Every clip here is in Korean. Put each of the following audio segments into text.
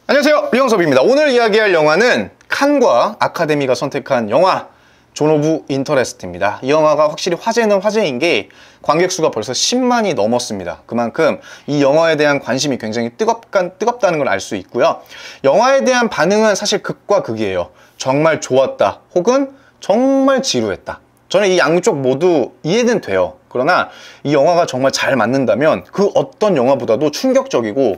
안녕하세요, 류영섭입니다. 오늘 이야기할 영화는 칸과 아카데미가 선택한 영화 존 오브 인터레스트입니다. 이 영화가 확실히 화제는 화제인 게 관객 수가 벌써 10만이 넘었습니다. 그만큼 이 영화에 대한 관심이 굉장히 뜨겁다는 걸 알 수 있고요. 영화에 대한 반응은 사실 극과 극이에요. 정말 좋았다 혹은 정말 지루했다. 저는 이 양쪽 모두 이해는 돼요. 그러나 이 영화가 정말 잘 맞는다면 그 어떤 영화보다도 충격적이고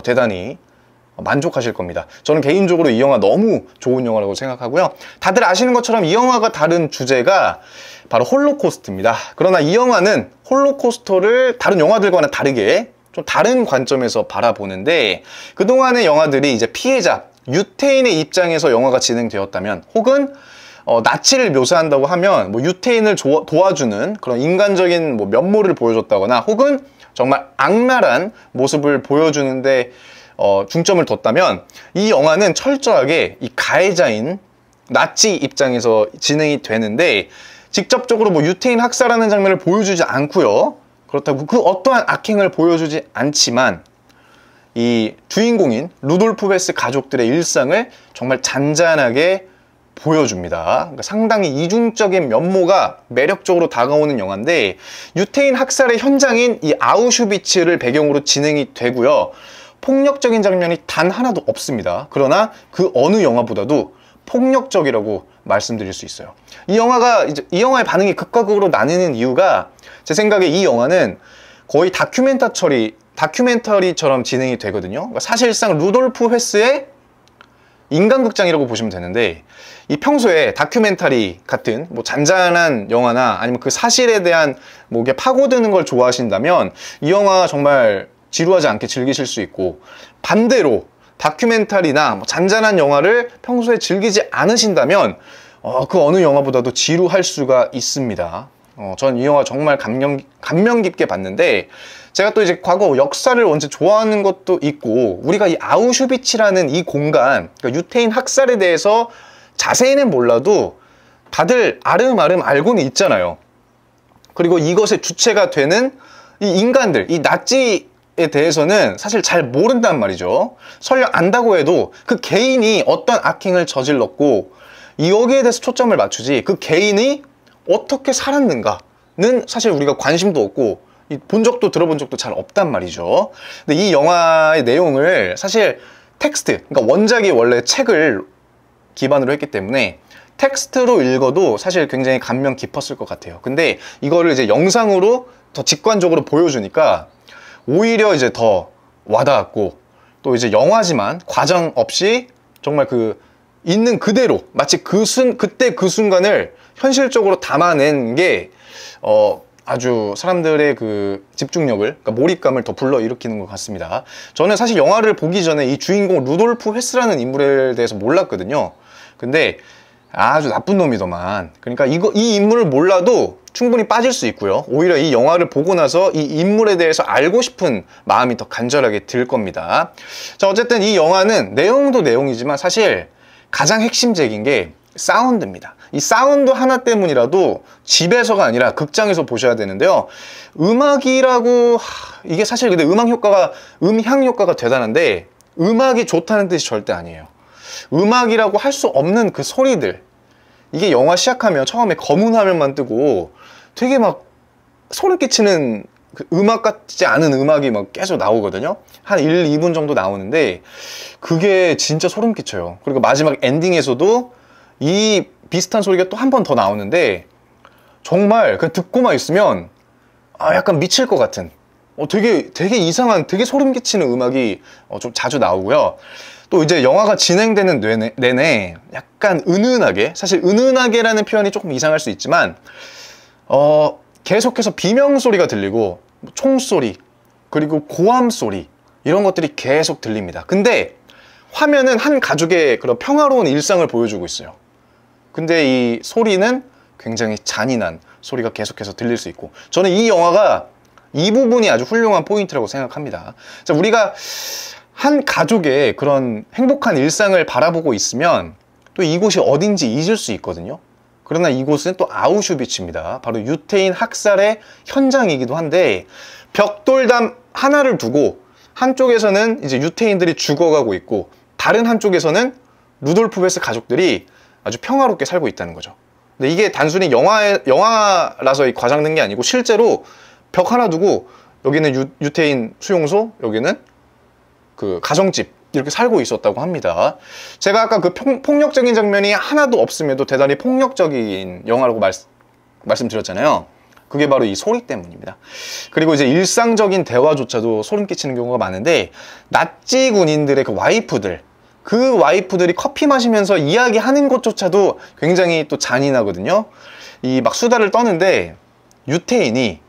대단히 만족하실 겁니다. 저는 개인적으로 이 영화 너무 좋은 영화라고 생각하고요. 다들 아시는 것처럼 이 영화가 다룬 주제가 바로 홀로코스트입니다. 그러나 이 영화는 홀로코스터를 다른 영화들과는 다르게 좀 다른 관점에서 바라보는데, 그동안의 영화들이 이제 피해자, 유태인의 입장에서 영화가 진행되었다면, 혹은 나치를 묘사한다고 하면 유태인을 도와주는 그런 인간적인 면모를 보여줬다거나, 혹은 정말 악랄한 모습을 보여주는데 중점을 뒀다면, 이 영화는 철저하게 이 가해자인 나치 입장에서 진행이 되는데, 직접적으로 유태인 학살하는 장면을 보여주지 않고요. 그렇다고 그 어떠한 악행을 보여주지 않지만 이 주인공인 루돌프 헤스 가족들의 일상을 정말 잔잔하게 보여줍니다. 그러니까 상당히 이중적인 면모가 매력적으로 다가오는 영화인데, 유태인 학살의 현장인 이 아우슈비츠를 배경으로 진행이 되고요. 폭력적인 장면이 단 하나도 없습니다. 그러나 그 어느 영화보다도 폭력적이라고 말씀드릴 수 있어요. 이 영화의 반응이 극과 극으로 나뉘는 이유가, 제 생각에 이 영화는 거의 다큐멘터리처럼 진행이 되거든요. 그러니까 사실상 루돌프 헤스의 인간극장이라고 보시면 되는데, 이 평소에 다큐멘터리 같은 잔잔한 영화나 아니면 그 사실에 대한 이게 파고드는 걸 좋아하신다면 이 영화 정말 지루하지 않게 즐기실 수 있고, 반대로 다큐멘터리나 잔잔한 영화를 평소에 즐기지 않으신다면 그 어느 영화보다도 지루할 수가 있습니다. 전 이 영화 정말 감명 깊게 봤는데, 제가 또 이제 과거 역사를 원체 좋아하는 것도 있고, 우리가 이 아우슈비츠라는 이 공간, 그러니까 유태인 학살에 대해서 자세히는 몰라도 다들 아름아름 알고는 있잖아요. 그리고 이것의 주체가 되는 이 인간들, 이 나치에 대해서는 사실 잘 모른단 말이죠. 설령 안다고 해도 그 개인이 어떤 악행을 저질렀고 여기에 대해서 초점을 맞추지, 그 개인이 어떻게 살았는가는 사실 우리가 관심도 없고 본 적도 들어본 적도 잘 없단 말이죠. 근데 이 영화의 내용을 사실 텍스트, 그러니까 원작이 원래 책을 기반으로 했기 때문에 텍스트로 읽어도 사실 굉장히 감명 깊었을 것 같아요. 근데 이거를 이제 영상으로 더 직관적으로 보여주니까 오히려 이제 더 와닿았고, 또 이제 영화지만 과장 없이 정말 있는 그대로 마치 그때 그 순간을 현실적으로 담아낸 게 아주 사람들의 집중력을, 그러니까 몰입감을 더 불러일으키는 것 같습니다. 저는 사실 영화를 보기 전에 이 주인공 루돌프 헤스라는 인물에 대해서 몰랐거든요. 근데 아주 나쁜 놈이더만. 그러니까 이 인물을 몰라도 충분히 빠질 수 있고요. 오히려 이 영화를 보고 나서 이 인물에 대해서 알고 싶은 마음이 더 간절하게 들 겁니다. 자, 어쨌든 이 영화는 내용도 내용이지만 사실 가장 핵심적인 게 사운드입니다. 이 사운드 하나 때문이라도 집에서가 아니라 극장에서 보셔야 되는데요. 음악이라고 이게 사실 근데 음향 효과가 대단한데, 음악이 좋다는 뜻이 절대 아니에요. 음악이라고 할 수 없는 그 소리들, 이게 영화 시작하면 처음에 검은 화면만 뜨고 되게 소름 끼치는 음악 같지 않은 음악이 계속 나오거든요. 한 1, 2분 정도 나오는데 그게 진짜 소름 끼쳐요. 그리고 마지막 엔딩에서도 이 비슷한 소리가 또 한 번 더 나오는데, 정말 그냥 듣고만 있으면 약간 미칠 것 같은 되게 이상한, 되게 소름 끼치는 음악이 좀 자주 나오고요. 또 이제 영화가 진행되는 내내 약간 은은하게, 사실 은은하게라는 표현이 조금 이상할 수 있지만 계속해서 비명소리가 들리고 총소리, 그리고 고함소리, 이런 것들이 계속 들립니다. 근데 화면은 한 가족의 그런 평화로운 일상을 보여주고 있어요. 근데 이 소리는 굉장히 잔인한 소리가 계속해서 들릴 수 있고, 저는 이 영화가 이 부분이 아주 훌륭한 포인트라고 생각합니다. 자, 우리가 한 가족의 그런 행복한 일상을 바라보고 있으면 또 이곳이 어딘지 잊을 수 있거든요. 그러나 이곳은 또 아우슈비츠입니다. 바로 유태인 학살의 현장이기도 한데, 벽돌담 하나를 두고 한쪽에서는 이제 유태인들이 죽어가고 있고 다른 한쪽에서는 루돌프 헤스 가족들이 아주 평화롭게 살고 있다는 거죠. 근데 이게 단순히 영화라서 과장된 게 아니고 실제로 벽 하나 두고 여기는 유태인 수용소, 여기는 그 가정집 이렇게 살고 있었다고 합니다. 제가 아까 그 폭력적인 장면이 하나도 없음에도 대단히 폭력적인 영화라고 말씀드렸잖아요. 그게 바로 이 소리 때문입니다. 그리고 이제 일상적인 대화조차도 소름 끼치는 경우가 많은데 나치 군인들의 그 와이프들이 커피 마시면서 이야기하는 것조차도 굉장히 또 잔인하거든요. 이 막 수다를 떠는데 유태인이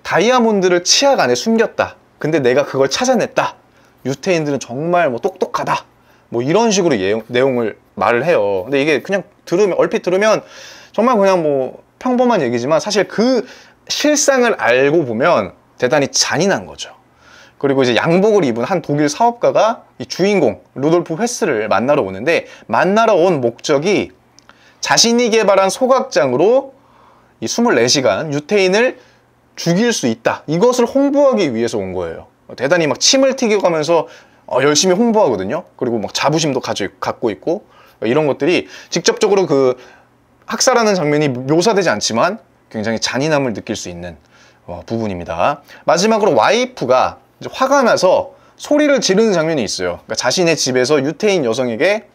다이아몬드를 치약 안에 숨겼다. 근데 내가 그걸 찾아냈다. 유태인들은 정말 뭐 똑똑하다. 뭐 이런 식으로 내용을 말을 해요. 근데 이게 그냥 얼핏 들으면 정말 그냥 뭐 평범한 얘기지만 사실 그 실상을 알고 보면 대단히 잔인한 거죠. 그리고 이제 양복을 입은 한 독일 사업가가 이 주인공 루돌프 헤스를 만나러 오는데 만나러 온 목적이 자신이 개발한 소각장으로 이 24시간 유태인을 죽일 수 있다. 이것을 홍보하기 위해서 온 거예요. 대단히 막 침을 튀겨가면서 열심히 홍보하거든요. 그리고 막 자부심도 갖고 있고 이런 것들이 직접적으로 그 학살하는 장면이 묘사되지 않지만 굉장히 잔인함을 느낄 수 있는 부분입니다. 마지막으로 와이프가 이제 화가 나서 소리를 지르는 장면이 있어요. 그러니까 자신의 집에서 유태인 여성에게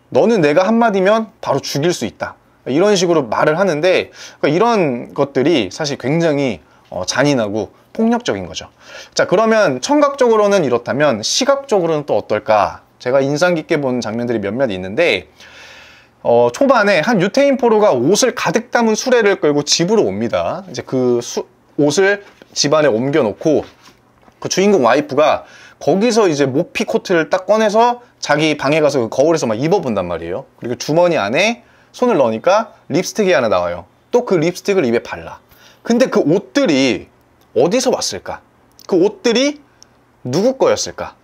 너는 내가 한마디면 바로 죽일 수 있다. 이런 식으로 말을 하는데 그러니까 이런 것들이 사실 굉장히 잔인하고 폭력적인 거죠. 자, 그러면 청각적으로는 이렇다면 시각적으로는 또 어떨까? 제가 인상 깊게 본 장면들이 몇몇 있는데 초반에 한 유태인 포로가 옷을 가득 담은 수레를 끌고 집으로 옵니다. 이제 그 옷을 집 안에 옮겨 놓고 그 주인공 와이프가 거기서 이제 모피 코트를 딱 꺼내서 자기 방에 가서 그 거울에서 막 입어본단 말이에요. 그리고 주머니 안에 손을 넣으니까 립스틱이 하나 나와요. 또 그 립스틱을 입에 발라. 근데 그 옷들이 어디서 왔을까? 그 옷들이 누구 거였을까?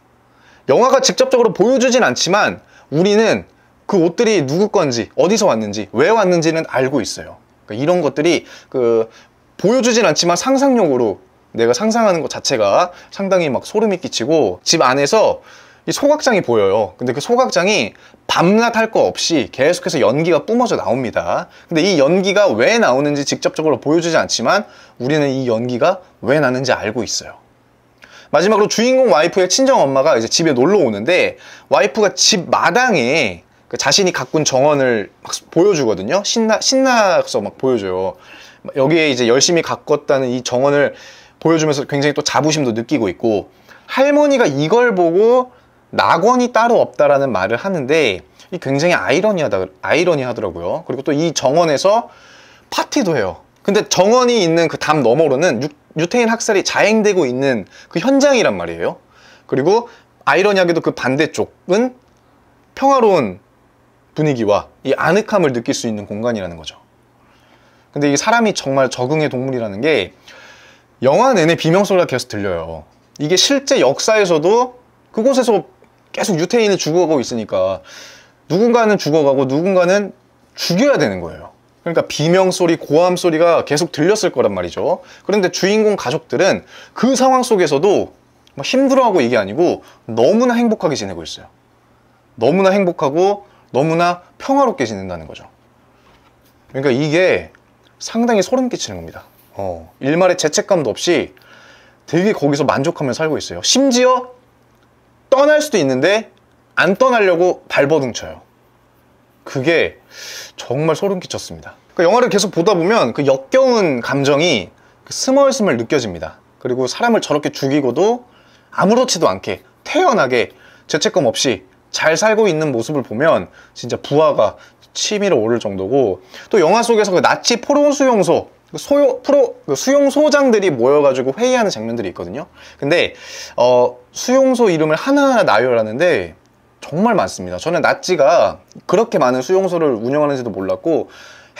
영화가 직접적으로 보여주진 않지만 우리는 그 옷들이 누구 건지, 어디서 왔는지, 왜 왔는지는 알고 있어요. 그러니까 이런 것들이 보여주진 않지만 상상력으로 내가 상상하는 것 자체가 상당히 막 소름이 끼치고 집 안에서 이 소각장이 보여요. 근데 그 소각장이 밤낮 할 거 없이 계속해서 연기가 뿜어져 나옵니다. 근데 이 연기가 왜 나오는지 직접적으로 보여주지 않지만 우리는 이 연기가 왜 나는지 알고 있어요. 마지막으로 주인공 와이프의 친정 엄마가 이제 집에 놀러 오는데 와이프가 집 마당에 자신이 가꾼 정원을 막 보여주거든요. 신나서 막 보여줘요. 여기에 이제 열심히 가꿨다는 이 정원을 보여주면서 굉장히 또 자부심도 느끼고 있고 할머니가 이걸 보고 낙원이 따로 없다라는 말을 하는데 이 굉장히 아이러니하더라고요. 그리고 또 이 정원에서 파티도 해요. 근데 정원이 있는 그 담 너머로는 유태인 학살이 자행되고 있는 그 현장이란 말이에요. 그리고 아이러니하게도 그 반대쪽은 평화로운 분위기와 이 아늑함을 느낄 수 있는 공간이라는 거죠. 근데 이 사람이 정말 적응의 동물이라는 게 영화 내내 비명소리가 계속 들려요. 이게 실제 역사에서도 그곳에서 계속 유태인이 죽어가고 있으니까 누군가는 죽어가고 누군가는 죽여야 되는 거예요. 그러니까 비명소리, 고함소리가 계속 들렸을 거란 말이죠. 그런데 주인공 가족들은 그 상황 속에서도 막 힘들어하고 이게 아니고 너무나 행복하게 지내고 있어요. 너무나 행복하고 너무나 평화롭게 지낸다는 거죠. 그러니까 이게 상당히 소름 끼치는 겁니다. 일말의 죄책감도 없이 되게 거기서 만족하며 살고 있어요. 심지어 떠날 수도 있는데 안 떠나려고 발버둥 쳐요. 그게 정말 소름 끼쳤습니다. 그 영화를 계속 보다 보면 그 역겨운 감정이 스멀스멀 느껴집니다. 그리고 사람을 저렇게 죽이고도 아무렇지도 않게 태연하게 죄책감 없이 잘 살고 있는 모습을 보면 진짜 부하가 치밀어 오를 정도고, 또 영화 속에서 그 나치 포로 수용소 수용소장들이 모여가지고 회의하는 장면들이 있거든요. 근데 수용소 이름을 하나하나 나열하는데 정말 많습니다. 저는 나치가 그렇게 많은 수용소를 운영하는지도 몰랐고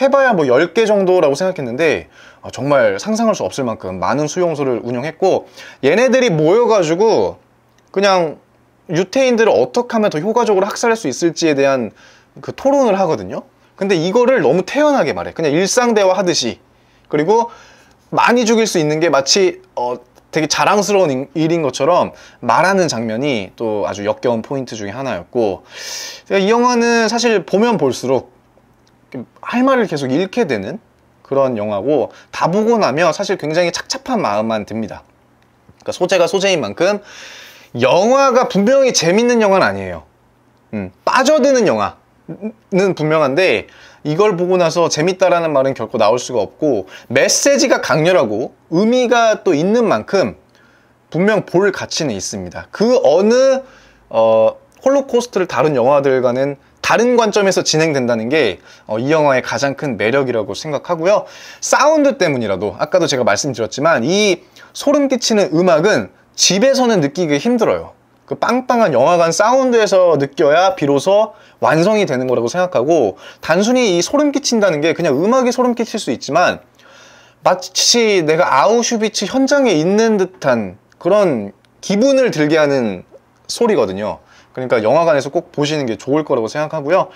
해봐야 뭐 10개 정도라고 생각했는데 정말 상상할 수 없을 만큼 많은 수용소를 운영했고, 얘네들이 모여가지고 그냥 유태인들을 어떻게 하면 더 효과적으로 학살할 수 있을지에 대한 그 토론을 하거든요. 근데 이거를 너무 태연하게 말해. 그냥 일상 대화 하듯이. 그리고 많이 죽일 수 있는 게 마치 되게 자랑스러운 일인 것처럼 말하는 장면이 또 아주 역겨운 포인트 중에 하나였고, 이 영화는 사실 보면 볼수록 할 말을 계속 잃게 되는 그런 영화고, 다 보고 나면 사실 굉장히 착잡한 마음만 듭니다. 그러니까 소재가 소재인 만큼 영화가 분명히 재밌는 영화는 아니에요. 빠져드는 영화는 분명한데 이걸 보고 나서 재밌다라는 말은 결코 나올 수가 없고, 메시지가 강렬하고 의미가 또 있는 만큼 분명 볼 가치는 있습니다. 그 어느 홀로코스트를 다룬 영화들과는 다른 관점에서 진행된다는 게 이 영화의 가장 큰 매력이라고 생각하고요. 사운드 때문이라도, 아까도 제가 말씀드렸지만 이 소름 끼치는 음악은 집에서는 느끼기 힘들어요. 그 빵빵한 영화관 사운드에서 느껴야 비로소 완성이 되는 거라고 생각하고, 단순히 이 소름 끼친다는 게 그냥 음악이 소름 끼칠 수 있지만 마치 내가 아우슈비츠 현장에 있는 듯한 그런 기분을 들게 하는 소리거든요. 그러니까 영화관에서 꼭 보시는 게 좋을 거라고 생각하고요.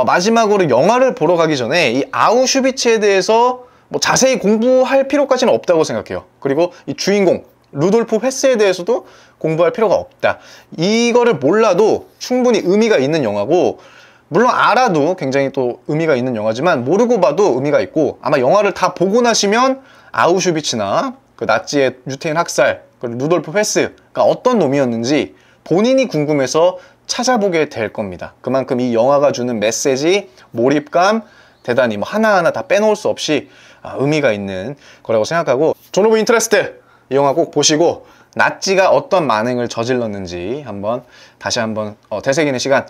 마지막으로 영화를 보러 가기 전에 이 아우슈비츠에 대해서 뭐 자세히 공부할 필요까지는 없다고 생각해요. 그리고 이 주인공 루돌프 헤스에 대해서도 공부할 필요가 없다. 이거를 몰라도 충분히 의미가 있는 영화고, 물론 알아도 굉장히 또 의미가 있는 영화지만 모르고 봐도 의미가 있고, 아마 영화를 다 보고 나시면 아우슈비츠나 그 나치의 유태인 학살, 그리고 루돌프 헤스가 어떤 놈이었는지 본인이 궁금해서 찾아보게 될 겁니다. 그만큼 이 영화가 주는 메시지, 몰입감, 대단히 뭐 하나하나 다 빼놓을 수 없이 의미가 있는 거라고 생각하고, 존 오브 인터레스트 이 영화 꼭 보시고 나치가 어떤 만행을 저질렀는지 다시 한번 되새기는 시간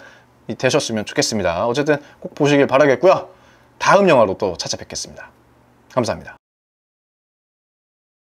되셨으면 좋겠습니다. 어쨌든 꼭 보시길 바라겠고요. 다음 영화로 또 찾아뵙겠습니다. 감사합니다.